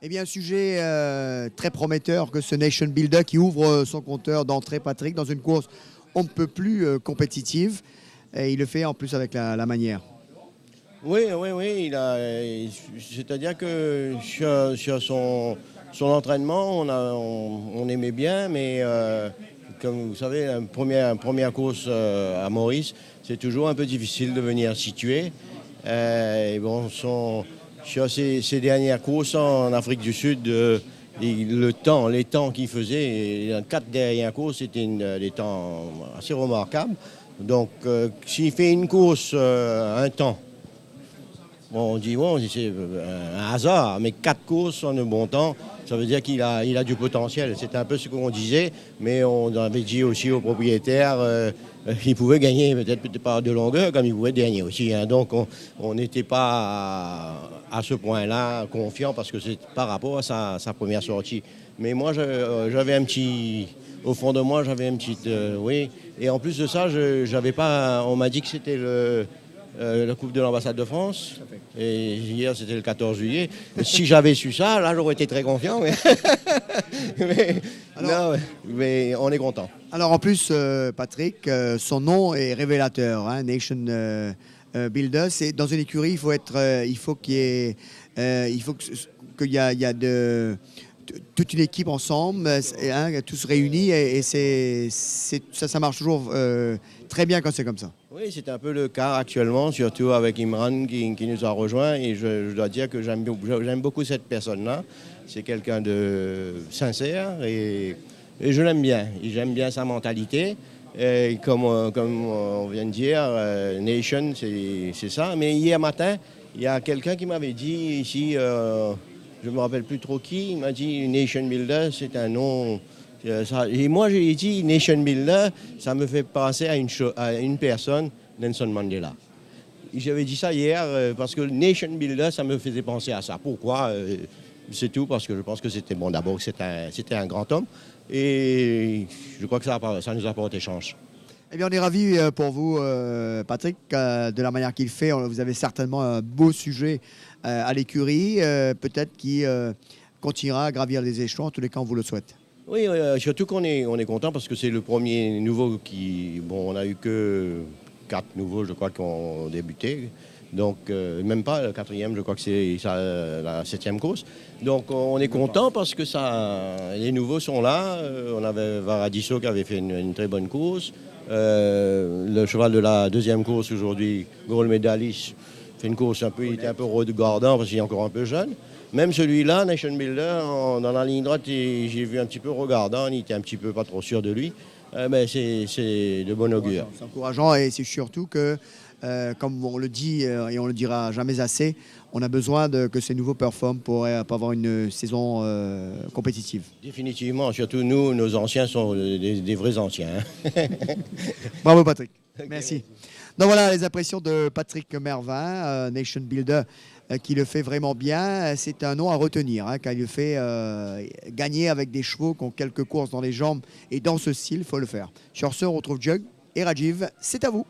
Eh bien, un sujet très prometteur que ce Nation Builder qui ouvre son compteur d'entrée, Patrick, dans une course on ne peut plus compétitive. Et il le fait en plus avec la manière. Oui, oui, oui. C'est-à-dire que sur son entraînement, on aimait bien, mais comme vous savez, première course à Maurice, c'est toujours un peu difficile de venir situer. Et bon, sur ces dernières courses en Afrique du Sud, les temps qu'il faisait, les 4 dernières courses, c'était des temps assez remarquables. Donc, s'il fait une course, un temps, bon, on dit c'est un hasard, mais 4 courses en un bon temps, ça veut dire qu'il a du potentiel. C'est un peu ce qu'on disait, mais on avait dit aussi aux propriétaires qu'il pouvait gagner peut-être pas de longueur, comme il pouvait gagner aussi. Hein. Donc on n'était pas à ce point-là confiant parce que c'est par rapport à sa première sortie. Mais moi, j'avais un petit... Au fond de moi, j'avais un petit... oui. Et en plus de ça, j'avais pas... On m'a dit que c'était la Coupe de l'ambassade de France. Et hier, c'était le 14 juillet. Si j'avais su ça, là, j'aurais été très confiant. Mais on est content. Alors en plus, Patrick, son nom est révélateur, hein, Nation Builder. C'est dans une écurie, il faut être, il faut qu'il y ait, qu'il y a toute une équipe ensemble, hein, tous réunis, et ça marche toujours très bien quand c'est comme ça. Oui, c'est un peu le cas actuellement, surtout avec Imran qui nous a rejoints. Et je dois dire que j'aime beaucoup cette personne-là. C'est quelqu'un de sincère et je l'aime bien. J'aime bien sa mentalité. Et comme on vient de dire, Nation, c'est ça. Mais hier matin, il y a quelqu'un qui m'avait dit ici, je ne me rappelle plus trop qui, il m'a dit Nation Builder, c'est un nom... Et moi, j'ai dit Nation Builder, ça me fait penser à une personne, Nelson Mandela. J'avais dit ça hier parce que Nation Builder, ça me faisait penser à ça. Pourquoi c'est tout, parce que je pense que c'était bon. D'abord, c'était un grand homme et je crois que ça nous a apporté chance. Eh bien, on est ravis pour vous, Patrick, de la manière qu'il fait. Vous avez certainement un beau sujet à l'écurie, peut-être qui continuera à gravir les échelons, en tous les cas, on vous le souhaite. Oui, surtout qu'on est content parce que c'est le premier nouveau qui... Bon, on n'a eu que 4 nouveaux, je crois, qui ont débuté. Donc, même pas le 4e, je crois que c'est la 7e course. Donc, on est content parce que les nouveaux sont là. On avait Varadiso qui avait fait une très bonne course. Le cheval de la 2e course aujourd'hui, Gold Medalist, fait une course il était un peu regardant parce qu'il est encore un peu jeune. Même celui-là, Nation Builder, dans la ligne droite, j'ai vu un petit peu regardant, il était un petit peu pas trop sûr de lui. Mais c'est de bon augure. C'est encourageant et c'est surtout que, comme on le dit et on le dira jamais assez, on a besoin que ces nouveaux performent pour avoir une saison compétitive. Définitivement, surtout nous, nos anciens sont des vrais anciens. Hein. Bravo Patrick, merci. Donc voilà les impressions de Patrick Mervin, Nation Builder, qui le fait vraiment bien. C'est un nom à retenir, hein, quand il le fait gagner avec des chevaux qui ont quelques courses dans les jambes et dans ce style, il faut le faire. Sur ce, on retrouve Jug et Rajiv, c'est à vous.